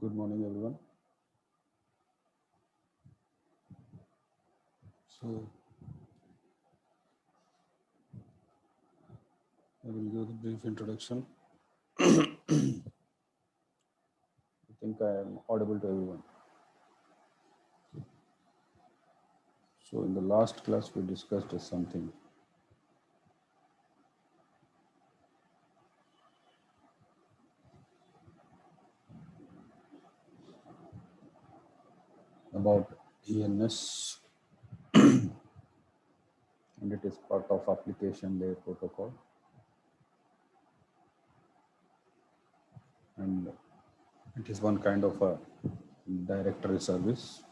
Good morning, everyone. So, I will give the brief introduction. I think I am audible to everyone. So, in the last class, we discussed something about DNS, and it is part of application layer protocol. And it is one kind of a directory service.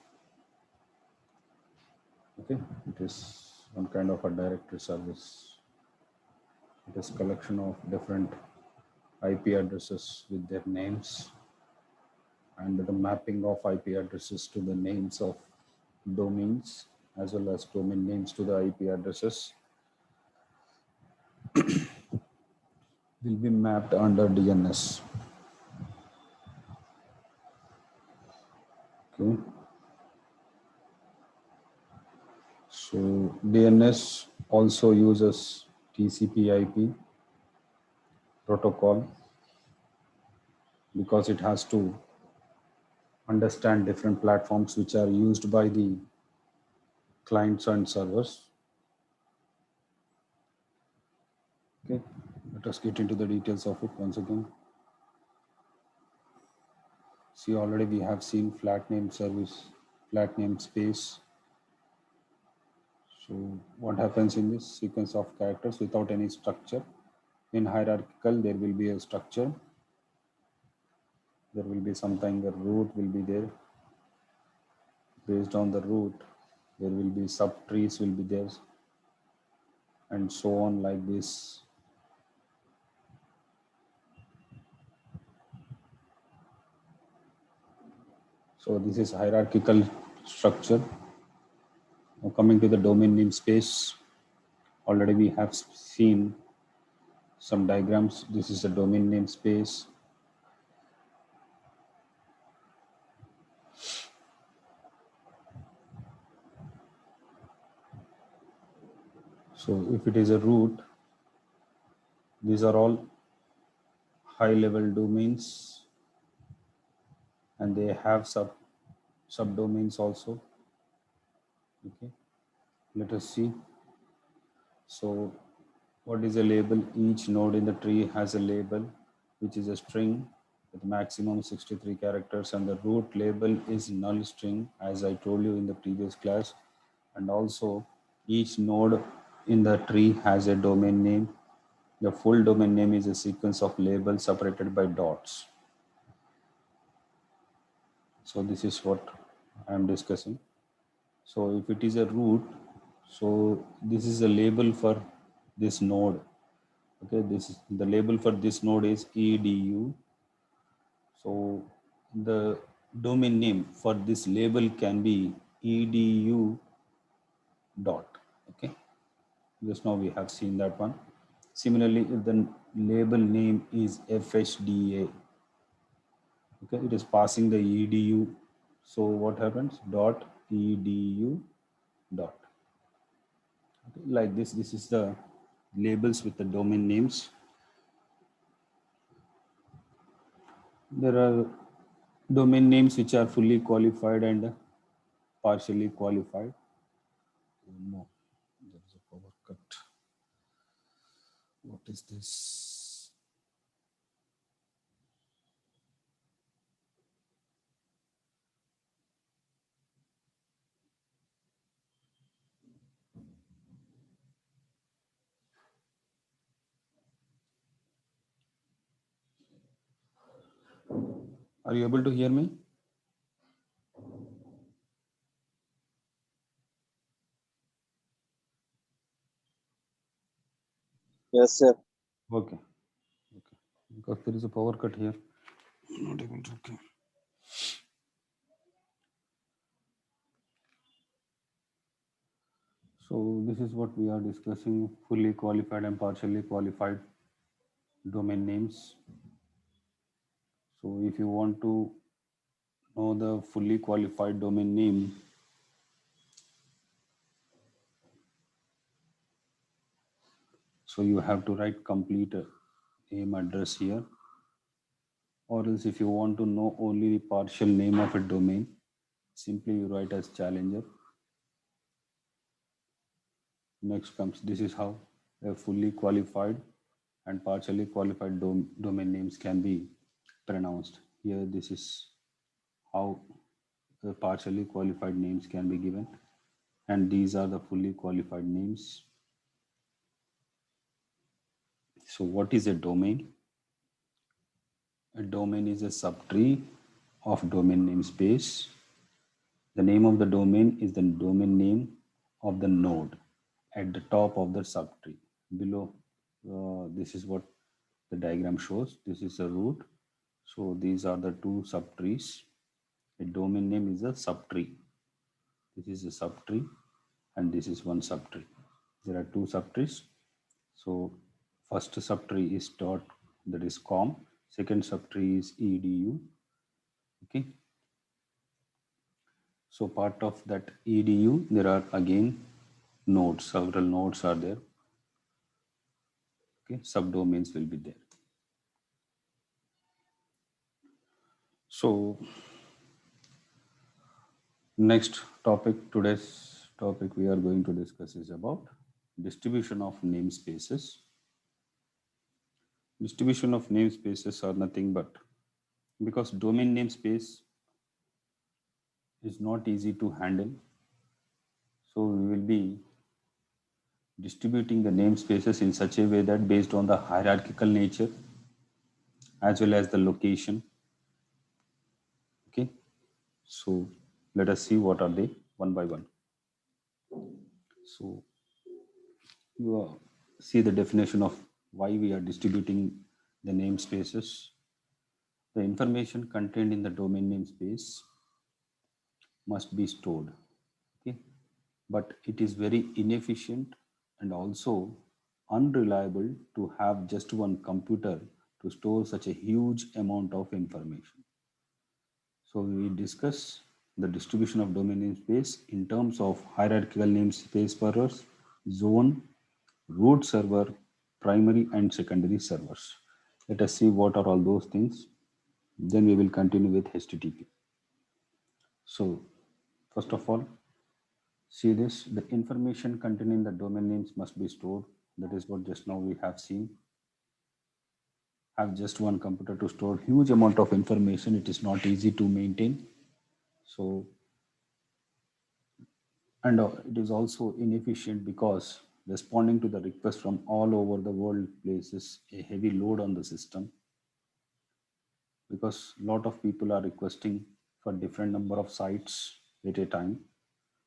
Okay, it is one kind of a directory service. It is collection of different IP addresses with their names and the mapping of IP addresses to the names of domains as well as domain names to the IP addresses will be mapped under DNS. Okay. So DNS also uses TCP/IP protocol because it has to understand different platforms which are used by the clients and servers. Okay, let us get into the details of it once again. See, already we have seen flat name service, flat namespace. So what happens in this sequence of characters without any structure? In hierarchical, there will be a structure. There will be something, the root will be there. Based on the root, there will be subtrees will be there, and so on like this. So this is hierarchical structure. Now coming to the domain namespace, already we have seen some diagrams. This is a domain namespace. So if it is a root, these are all high level domains and they have subdomains also. Okay, let us see. So what is a label? Each node in the tree has a label which is a string with maximum 63 characters, and the root label is null string, as I told you in the previous class. And also each node in the tree has a domain name. The full domain name is a sequence of labels separated by dots. So this is what I am discussing. So if it is a root, so this is a label for this node. Okay, this is the label for this node is edu. So the domain name for this label can be edu dot. Okay, just now we have seen that one. Similarly, if the label name is fhda, okay, it is passing the edu. So what happens? Dot edu dot. Okay, like this. This is the labels with the domain names. There are domain names which are fully qualified and partially qualified. Oh, no, there is a power cut. What is this? Are you able to hear me? Yes, sir. Okay. Okay. Because there is a power cut here. I'm not able to. Okay. So this is what we are discussing: fully qualified and partially qualified domain names. So if you want to Now the fully qualified domain name. So you have to write complete name address here, or else if you want to know only the partial name of a domain, simply you write as challenger. Next comes, this is how a fully qualified and partially qualified domain names can be pronounced. Here this is how the partially qualified names can be given, and these are the fully qualified names. So what is a domain? A domain is a subtree of domain namespace. The name of the domain is the domain name of the node at the top of the subtree. Below, this is what the diagram shows. This is a root. So these are the two subtrees. A domain name is a subtree. This is a subtree and this is one subtree. There are two subtrees. So first subtree is dot, that is com. Second subtree is edu. Okay. So part of that edu, there are again nodes, several nodes are there. Okay, subdomains will be there. So next topic, today's topic we are going to discuss is about distribution of namespaces. Distribution of namespaces are nothing but, because domain namespace is not easy to handle, so we will be distributing the namespaces in such a way that based on the hierarchical nature as well as the location. Okay, so let us see what are they one by one. So you see the definition of why we are distributing the namespaces. The information contained in the domain namespace must be stored. Okay, but it is very inefficient and also unreliable to have just one computer to store such a huge amount of information. So we discuss the distribution of domain namespace in terms of hierarchical namespace servers, zone, root server, primary and secondary servers. Let us see what are all those things. Then we will continue with HTTP. So first of all, see this, the information contained in the domain names must be stored. That is what just now we have seen. Have just one computer to store huge amount of information. It is not easy to maintain. So, and it is also inefficient because responding to the request from all over the world places a heavy load on the system, because a lot of people are requesting for different number of sites at a time.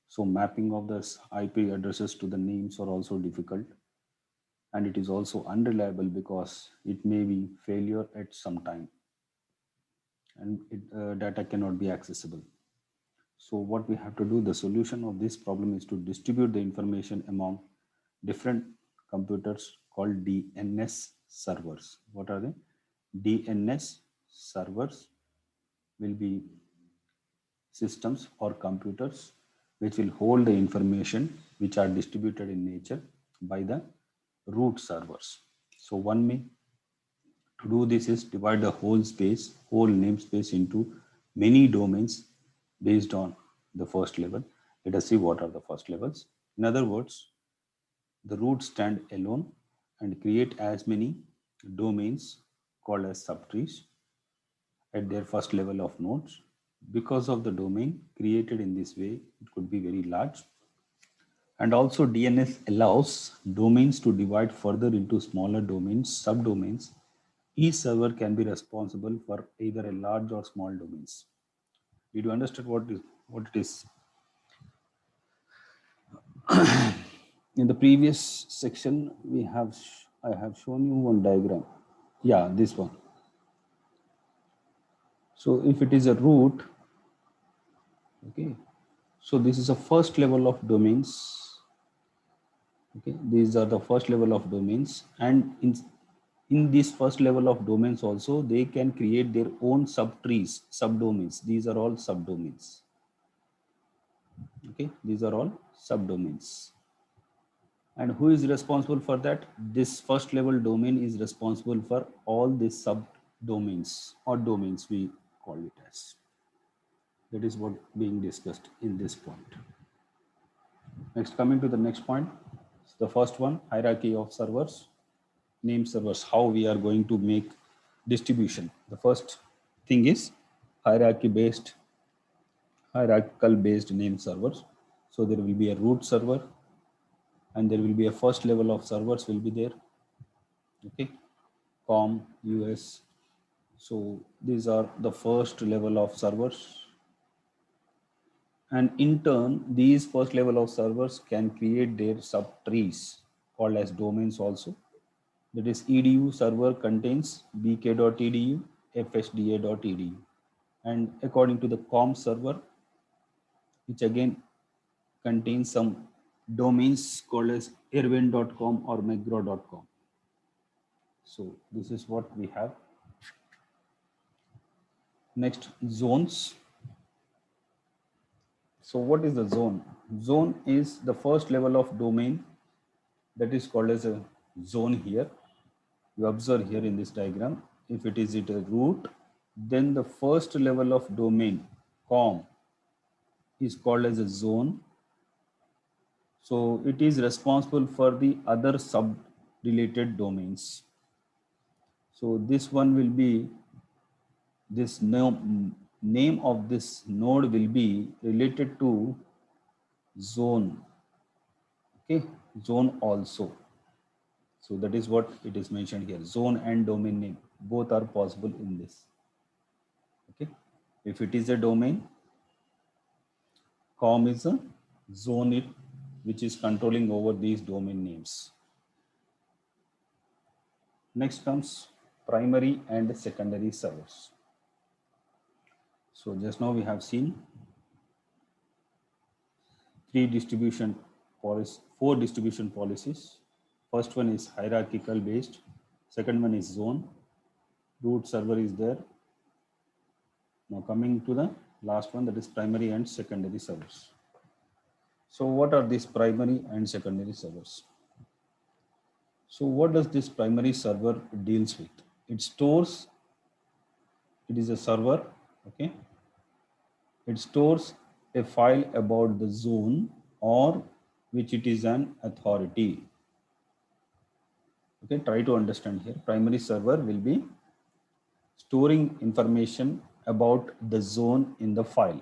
So mapping of the IP addresses to the names are also difficult, and it is also unreliable because it may be failure at some time and data cannot be accessible. So what we have to do, the solution of this problem is to distribute the information among different computers called DNS servers. What are they? DNS servers will be systems or computers which will hold the information which are distributed in nature by the root servers. So one way to do this is divide the whole space, whole namespace into many domains based on the first level. Let us see what are the first levels. In other words, the roots stand alone and create as many domains called as subtrees at their first level of nodes. Because of the domain created in this way, it could be very large. And also DNS allows domains to divide further into smaller domains, subdomains. Each server can be responsible for either a large or small domains. Did you understand what it is? In the previous section, I have shown you one diagram. Yeah, this one. So if it is a root, okay, so this is a first level of domains. Okay, these are the first level of domains, and in this first level of domains also, they can create their own subtrees, subdomains. These are all subdomains. Okay, these are all subdomains. And who is responsible for that? This first level domain is responsible for all these subdomains or domains, we call it as. That is what being discussed in this point. Next, coming to the next point, the first one, hierarchy of servers, name servers, how we are going to make distribution. The first thing is hierarchical based name servers. So there will be a root server and there will be a first level of servers will be there. Okay, com, us. So these are the first level of servers. And in turn, these first level of servers can create their subtrees called as domains also. That is, edu server contains bk.edu, fsda.edu. And according to the com server, which again contains some domains called as erwin.com or megro.com. So this is what we have. Next, zones. So what is the zone? Zone is the first level of domain that is called as a zone here. You observe here in this diagram, if it is at a root, then the first level of domain, com, is called as a zone. So it is responsible for the other sub-related domains. So this one will be, this name of this node will be related to zone. Okay, zone also. So that is what it is mentioned here. Zone and domain name, both are possible in this. Okay, if it is a domain, com is a zone it which is controlling over these domain names. Next comes primary and secondary servers. So just now we have seen four distribution policies. First one is hierarchical based. Second one is zone. Root server is there. Now coming to the last one, that is primary and secondary servers. So what are these primary and secondary servers? So what does this primary server deals with? It stores, it is a server, okay? It stores a file about the zone or which it is an authority. Okay, try to understand here. Primary server will be storing information about the zone in the file.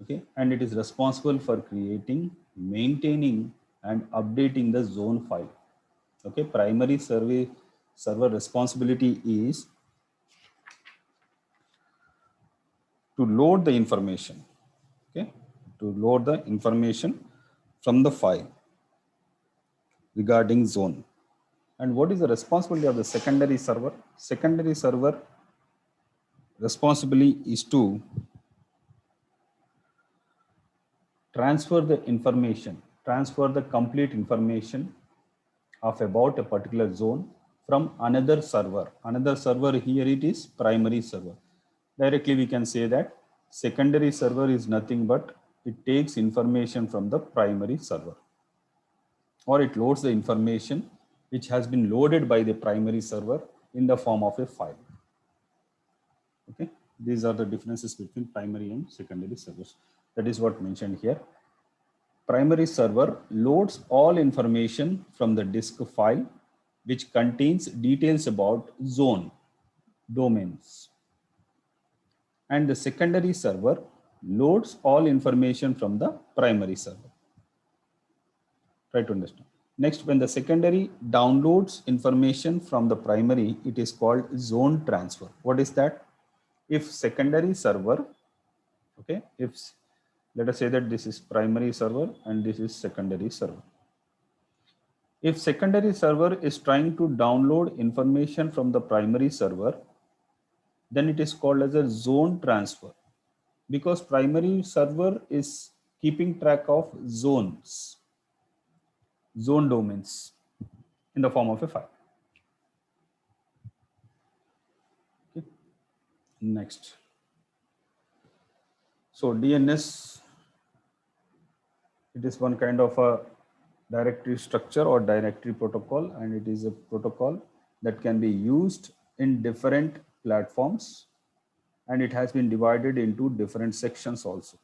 Okay, and it is responsible for creating, maintaining, and updating the zone file. Okay, primary server responsibility is to load the information. Okay, to load the information from the file regarding zone. And what is the responsibility of the secondary server? Secondary server responsibility is to transfer the information, transfer the complete information of about a particular zone from another server. Another server here it is primary server. Directly we can say that secondary server is nothing but it takes information from the primary server, or it loads the information which has been loaded by the primary server in the form of a file. Okay, these are the differences between primary and secondary servers. That is what mentioned here. Primary server loads all information from the disk file which contains details about zone domains, and the secondary server loads all information from the primary server. Try to understand. Next, when the secondary downloads information from the primary, it is called zone transfer. What is that? If secondary server, okay, if let us say that this is primary server and this is secondary server. If secondary server is trying to download information from the primary server, then it is called as a zone transfer, because primary server is keeping track of zones, zone domains in the form of a file. Next. So DNS, it is one kind of a directory structure or directory protocol, and it is a protocol that can be used in different platforms, and it has been divided into different sections also.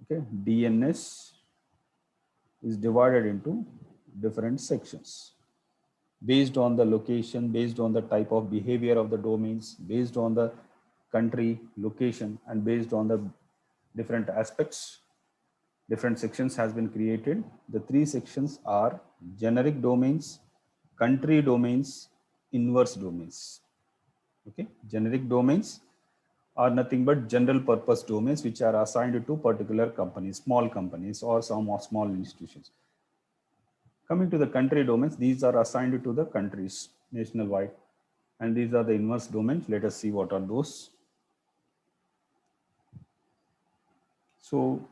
Okay, DNS is divided into different sections based on the location, based on the type of behavior of the domains, based on the country, location, and based on the different aspects. Different sections has been created. The three sections are generic domains, country domains, inverse domains. Okay, generic domains are nothing but general purpose domains which are assigned to particular companies, small companies, or some small institutions. Coming to the country domains, these are assigned to the countries nationwide, and these are the inverse domains. Let us see what are those. So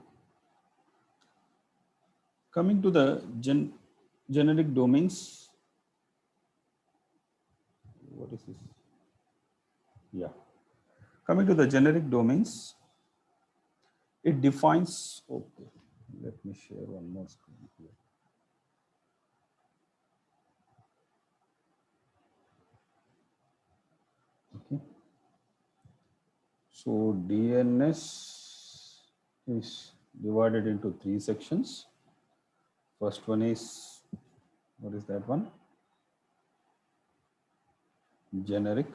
coming to the generic domains, what is this? Yeah. Coming to the generic domains, it defines, okay, let me share one more screen here. Okay. So DNS is divided into three sections. First one is, what is that one? Generic.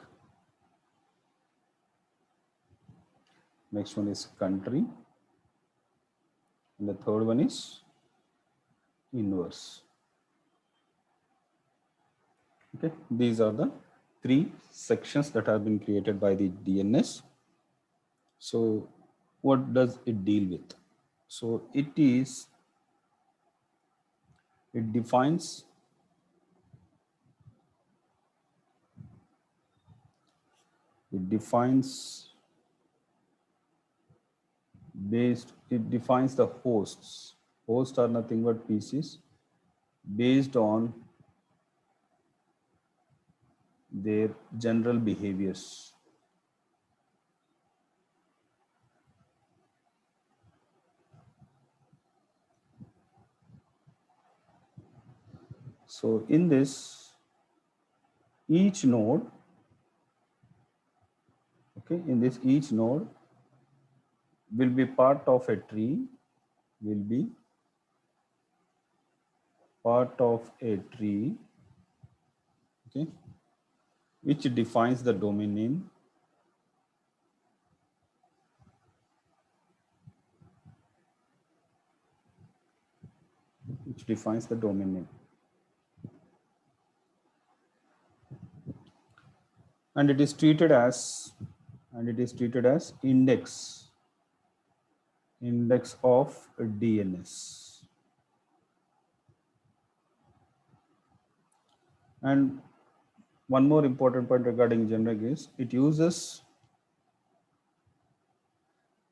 Next one is country. And the third one is inverse. Okay, these are the three sections that have been created by the DNS. So what does it deal with? So it defines it defines the hosts. Hosts are nothing but PCs based on their general behaviors. So in this, each node, okay, in this each node will be part of a tree, will be part of a tree, okay, which defines the domain name, which defines the domain name. And it is treated as index of DNS. And one more important point regarding generic is it uses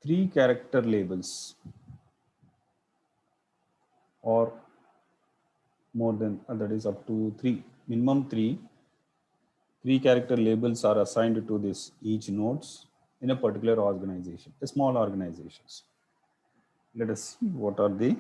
3 character labels or more than that is up to 3, minimum 3 character labels are assigned to this each nodes in a particular organization, a small organizations. Let us see what are they.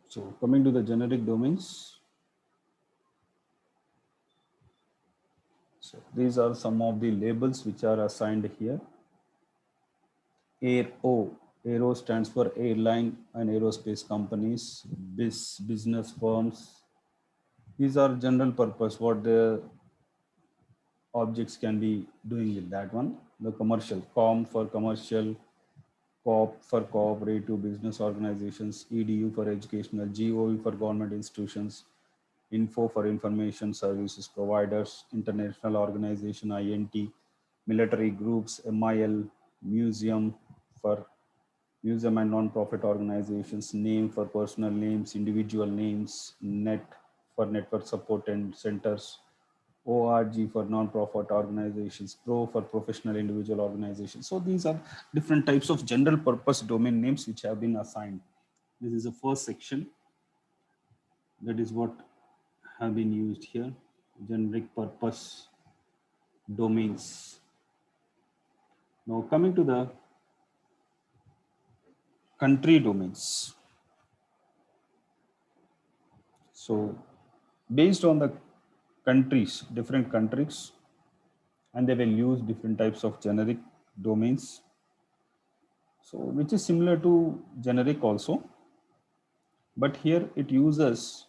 So coming to the generic domains, so these are some of the labels which are assigned here. Aero stands for airline and aerospace companies, business firms. These are general purpose, what the objects can be doing with that one. The commercial, com for commercial, COP for cooperative business organizations, EDU for educational, GOV for government institutions, Info for information services providers, international organization, INT, military groups, MIL, museum for museum and non-profit organizations, name for personal names, individual names, net for network support and centers, ORG for non-profit organizations, PRO for professional individual organizations. So these are different types of general purpose domain names which have been assigned. This is the first section. That is what have been used here. Generic purpose domains. Now coming to the country domains. So based on the countries, different countries, and they will use different types of generic domains. So which is similar to generic also, but here it uses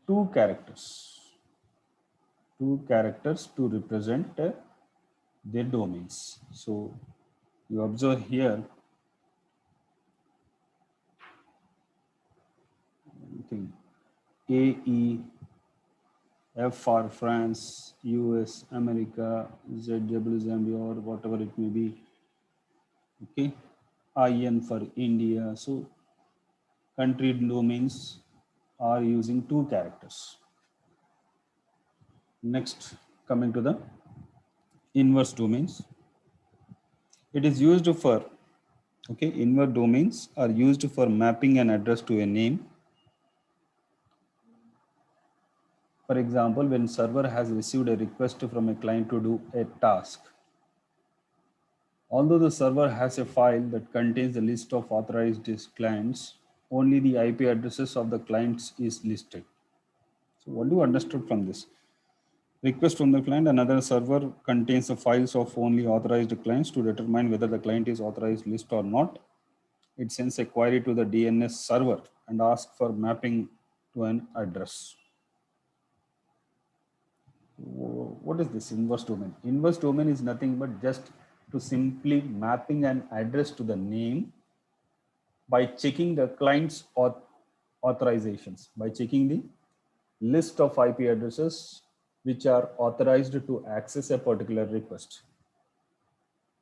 two characters to represent their domains. So you observe here, I think AE, F for France, US, America, ZW Zambia, or whatever it may be. Okay, IN for India. So country domains are using two characters. Next, coming to the inverse domains. It is used for, okay, inverse domains are used for mapping an address to a name. For example, when server has received a request from a client to do a task, although the server has a file that contains the list of authorized clients, only the IP addresses of the clients is listed. So what do you understood from this? Request from the client, another server contains the files of only authorized clients. To determine whether the client is authorized list or not, it sends a query to the DNS server and asks for mapping to an address. What is this inverse domain? Inverse domain is nothing but just to simply mapping an address to the name by checking the client's authorizations, by checking the list of IP addresses which are authorized to access a particular request.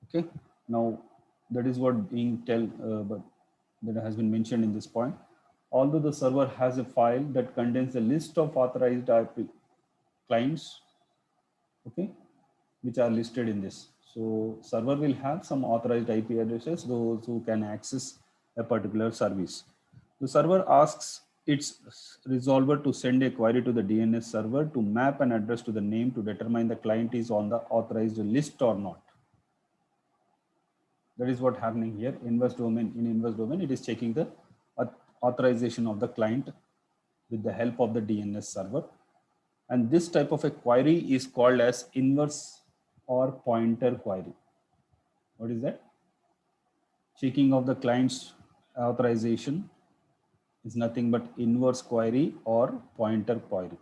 Okay, now that is what being but that has been mentioned in this point. Although the server has a file that contains a list of authorized IP clients, okay, which are listed in this. So server will have some authorized IP addresses, those who can access a particular service. The server asks its resolver to send a query to the DNS server to map an address to the name to determine the client is on the authorized list or not. That is what happening here. Inverse domain, in inverse domain, it is checking the authorization of the client with the help of the DNS server. And this type of a query is called as inverse or pointer query. What is that? Checking of the client's authorization is nothing but inverse query or pointer query.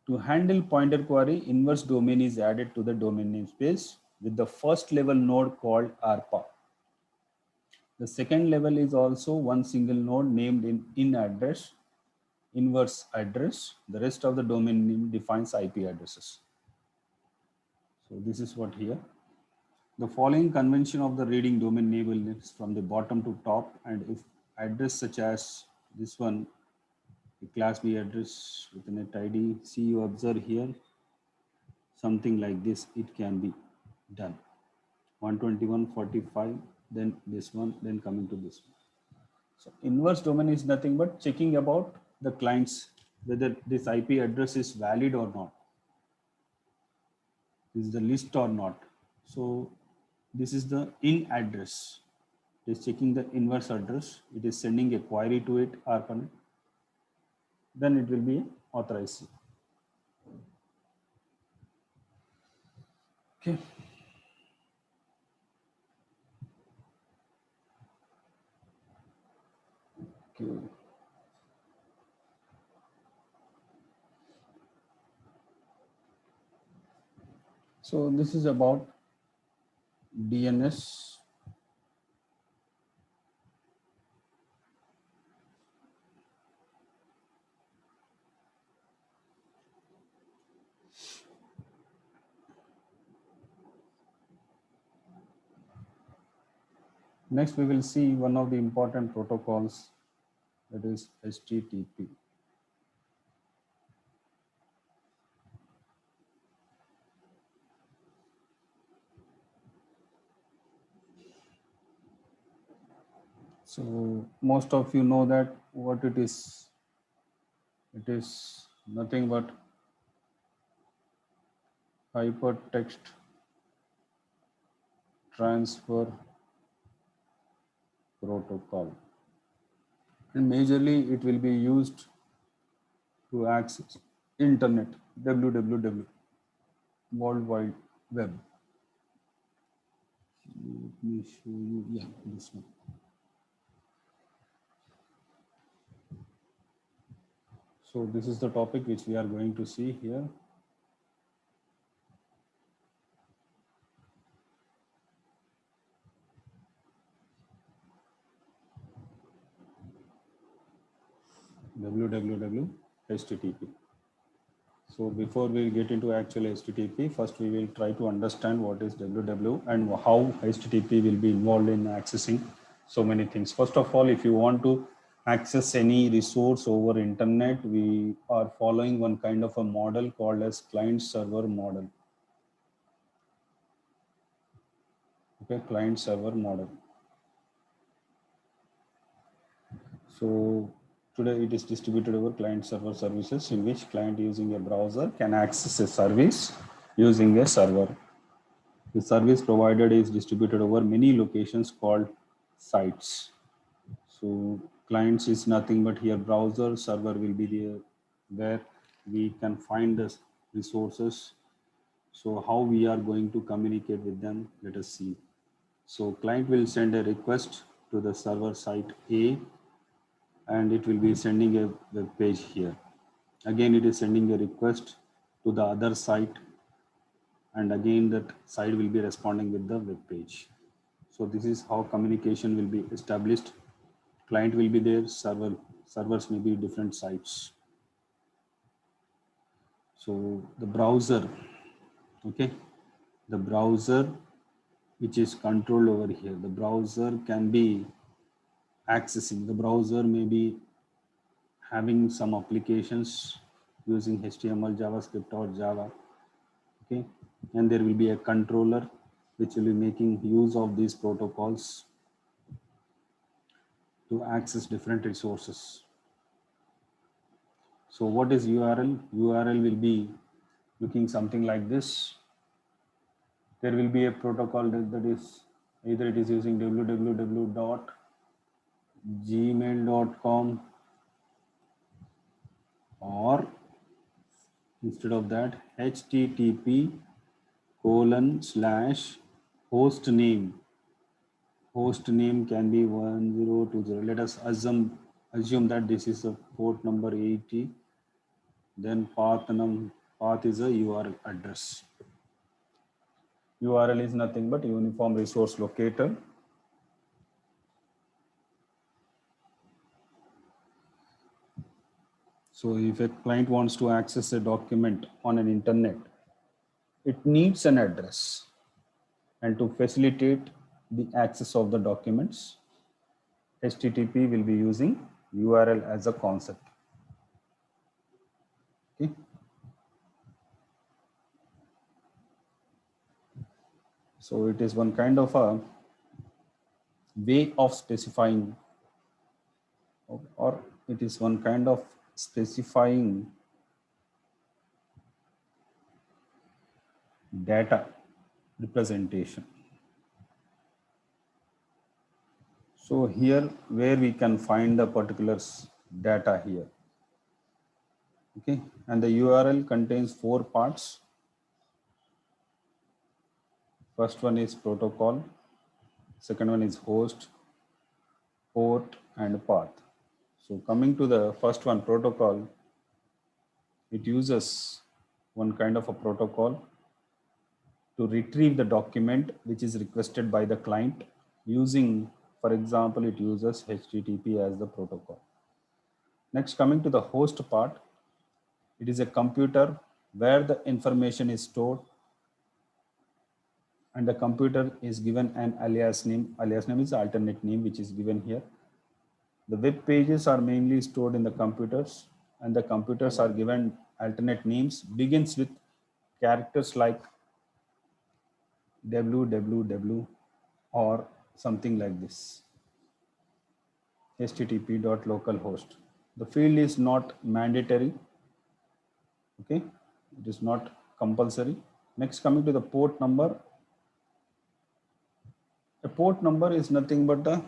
To handle pointer query, inverse domain is added to the domain namespace with the first level node called ARPA. The second level is also one single node named in address, inverse address. The rest of the domain name defines IP addresses. So this is what here. The following convention of the reading domain name is from the bottom to top, and if address such as this one, the class B address with a net ID, see you observe here, something like this, it can be done. 121.45, then this one, then coming to this one. So inverse domain is nothing but checking about the clients, whether this IP address is valid or not, is the list or not. So this is the in address. It is checking the inverse address. It is sending a query to it, ARPANET. Then it will be authorized. Okay. Okay. So this is about DNS. Next, we will see one of the important protocols, that is HTTP. So most of you know that what it is. It is nothing but hypertext transfer protocol, and majorly it will be used to access internet, www, world wide web. Let me show you, yeah, this one. So this is the topic which we are going to see here. www http. So before we get into actual HTTP, first we will try to understand what is www and how HTTP will be involved in accessing so many things. First of all, if you want to access any resource over internet, we are following one kind of a model called as client server model. Okay, client server model. So today it is distributed over client server services, in which client using a browser can access a service using a server. The service provided is distributed over many locations called sites. So clients is nothing but here browser, server will be there where we can find the resources. So how we are going to communicate with them, let us see. So client will send a request to the server site A, and it will be sending a web page here. Again, it is sending a request to the other site, and again that site will be responding with the web page. So this is how communication will be established. Client will be there, servers may be different sites. So the browser, okay, the browser which is controlled over here, the browser can be accessing, the browser may be having some applications using HTML, JavaScript or Java, okay, and there will be a controller which will be making use of these protocols to access different resources. So what is URL? URL will be looking something like this. There will be a protocol that is either it is using www.gmail.com, or instead of that http:/host name. Host name can be 1020. Let us assume that this is a port number 80. Then path is a URL address. URL is nothing but uniform resource locator. So if a client wants to access a document on an internet, it needs an address. And to facilitate the access of the documents, HTTP will be using URL as a concept. Okay. So it is one kind of a way of specifying, or it is one kind of specifying data representation. So here where we can find the particular data here. Okay, and the URL contains 4 parts. First one is protocol, second one is host, port, and path. So coming to the first one, protocol, it uses one kind of a protocol to retrieve the document which is requested by the client using, for example, it uses HTTP as the protocol. Next, coming to the host part, it is a computer where the information is stored, and the computer is given an alias name. Alias name is alternate name which is given here. The web pages are mainly stored in the computers, and the computers are given alternate names, begins with characters like www or something like this. http.localhost. The field is not mandatory. Okay, it is not compulsory. Next, coming to the port number. A port number is nothing but the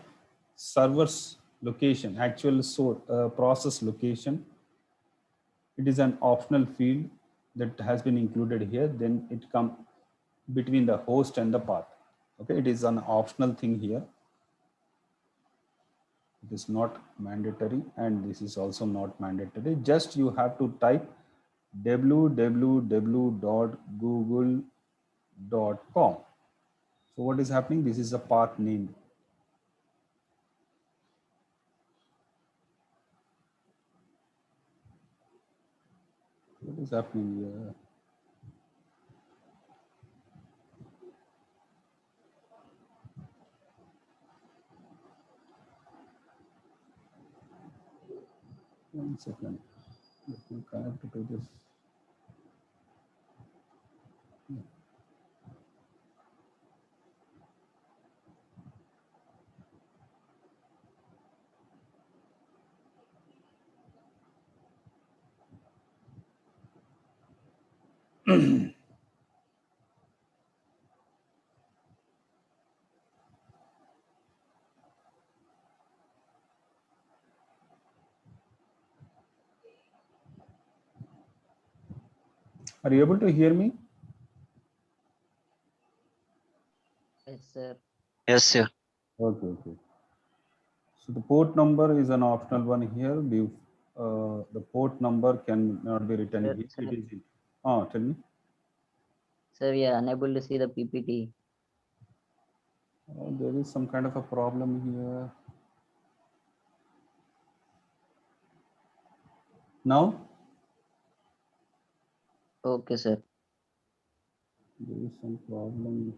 server's location, actual source, process location. It is an optional field that has been included here. Then it comes between the host and the path. Okay, it is an optional thing here. It is not mandatory, and this is also not mandatory. Just you have to type www.google.com. So what is happening? This is a path name. What is happening here? One second. Let me connect to this. Are you able to hear me? Yes, sir. Yes, sir. Okay, okay. So the port number is an optional one here. The port number cannot be written Sir, here. sir, It is. Tell me. sir, we are unable to see the PPT. There is some kind of a problem here. Now Okay, sir. there is some problem.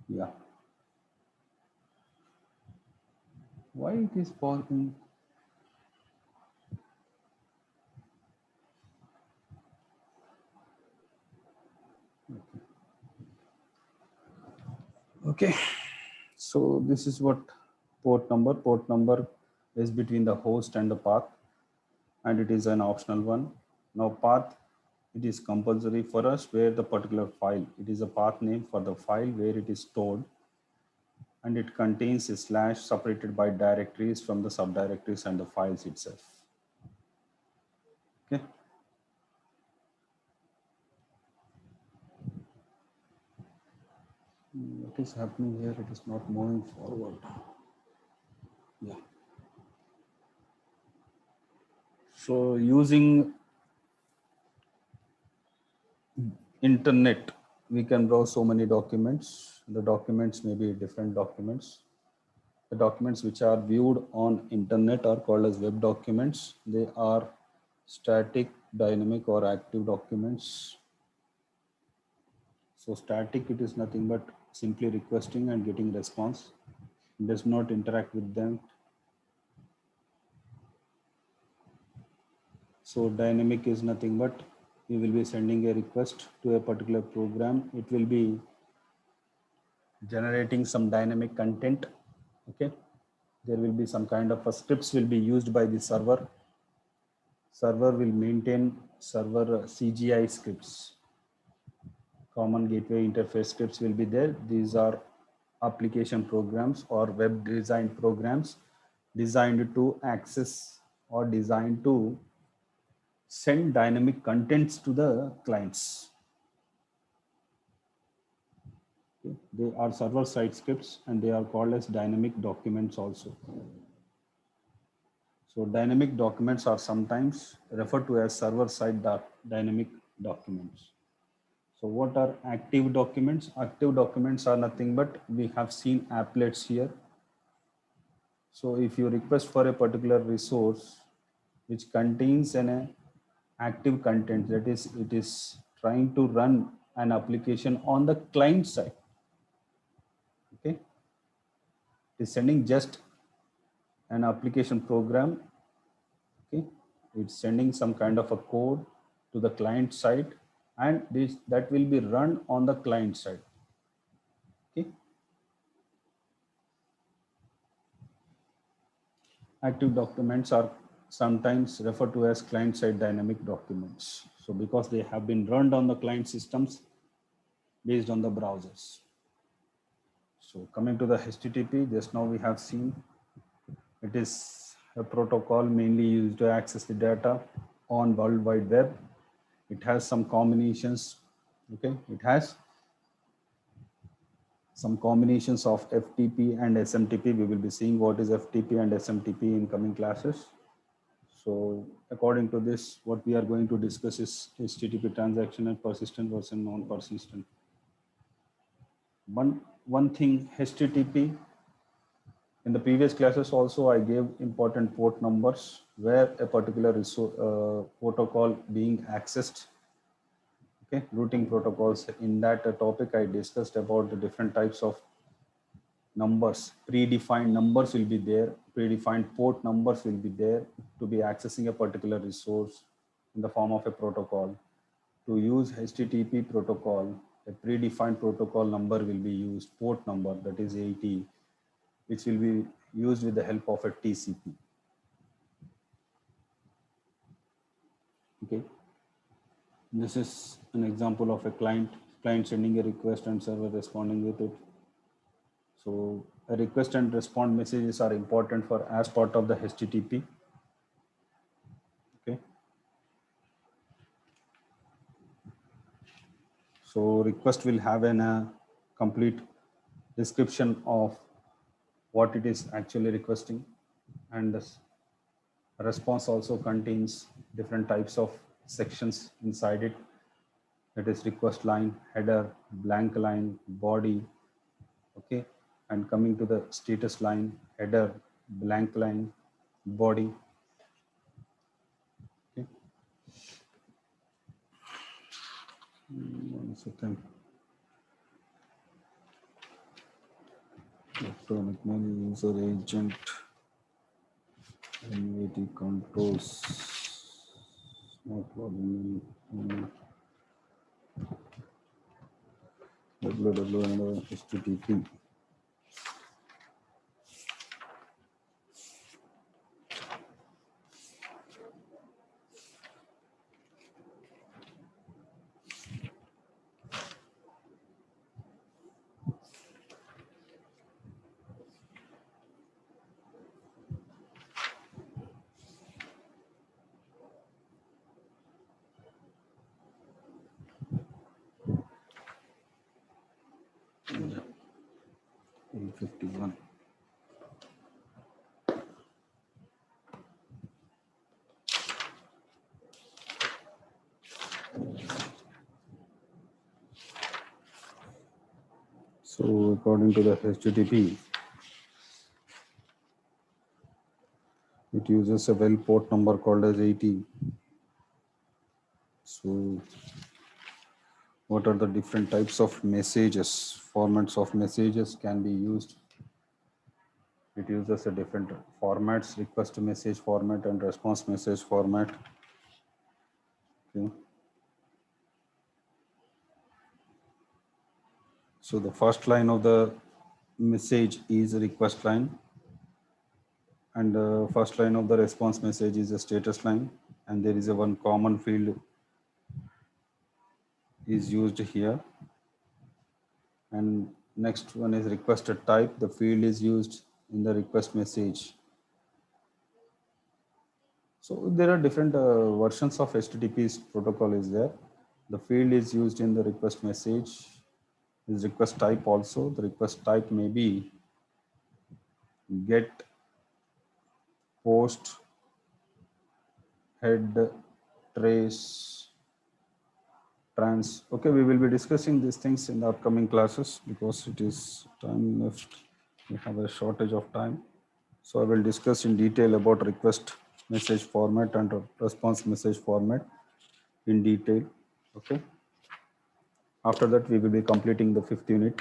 Yeah. Why it is pausing? Okay. So this is what port number. Port number is between the host and the path, and it is an optional one. Now path, it is compulsory for us where the particular file. It is a path name for the file where it is stored, and it contains a slash separated by directories from the subdirectories and the files itself. Okay. What is happening here? It is not moving forward. Yeah. So using internet, we can browse so many documents. The documents may be different documents. The documents which are viewed on internet are called as web documents. They are static, dynamic, or active documents. So static, it is nothing but simply requesting and getting response. It does not interact with them. So dynamic is nothing but we will be sending a request to a particular program. It will be generating some dynamic content. Okay. There will be some kind of a scripts will be used by the server. Server will maintain server CGI scripts. Common gateway interface scripts will be there. These are application programs or web design programs designed to access or designed to send dynamic contents to the clients. Okay. They are server side scripts and they are called as dynamic documents also. So dynamic documents are sometimes referred to as server side dynamic documents. So what are active documents? Active documents are nothing but we have seen applets here. So if you request for a particular resource which contains an active content, that is, it is trying to run an application on the client side. Okay, it is sending just an application program. Okay, it's sending some kind of a code to the client side, and this that will be run on the client side. Okay. Active documents are sometimes referred to as client-side dynamic documents. So because they have been run on the client systems based on the browsers. So coming to the HTTP, just now we have seen it is a protocol mainly used to access the data on World Wide Web. It has some combinations. Okay, it has some combinations of FTP and SMTP. We will be seeing what is FTP and SMTP in coming classes. So according to this, what we are going to discuss is HTTP transaction and persistent versus non-persistent. One thing, HTTP, in the previous classes also I gave important port numbers where a particular protocol being accessed. Okay, routing protocols. In that topic, I discussed about the different types of numbers. Predefined numbers will be there. Predefined port numbers will be there to be accessing a particular resource in the form of a protocol. To use HTTP protocol, a predefined protocol number will be used, port number, that is 80, which will be used with the help of a TCP. Okay. This is an example of a client sending a request and server responding with it. So a request and response messages are important for as part of the HTTP. Okay. So request will have a complete description of what it is actually requesting, and the response also contains different types of sections inside it. That is request line, header, blank line, body. Okay, and coming to the status line, header, blank line, body. Okay. 1 second. Electronic mail user agent, NVT controls, not logging in, www and HTTP. Yeah. 851. So according to the HTTP, it uses a well port number called as 80. So what are the different types of messages, formats of messages can be used? It uses a different formats, request message format and response message format. Okay. So the first line of the message is a request line, and the first line of the response message is a status line, and there is a one common field is used here, and next one is requested type. The field is used in the request message. So there are different versions of HTTP's protocol is there. The field is used in the request message. Is request type also. The request type may be get, post, head, trace, trans. Okay, we will be discussing these things in the upcoming classes because it is time left. We have a shortage of time. So I will discuss in detail about request message format and response message format in detail. Okay. After that, we will be completing the 5th unit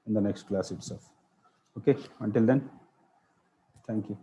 in the next class itself. Okay. Until then, thank you.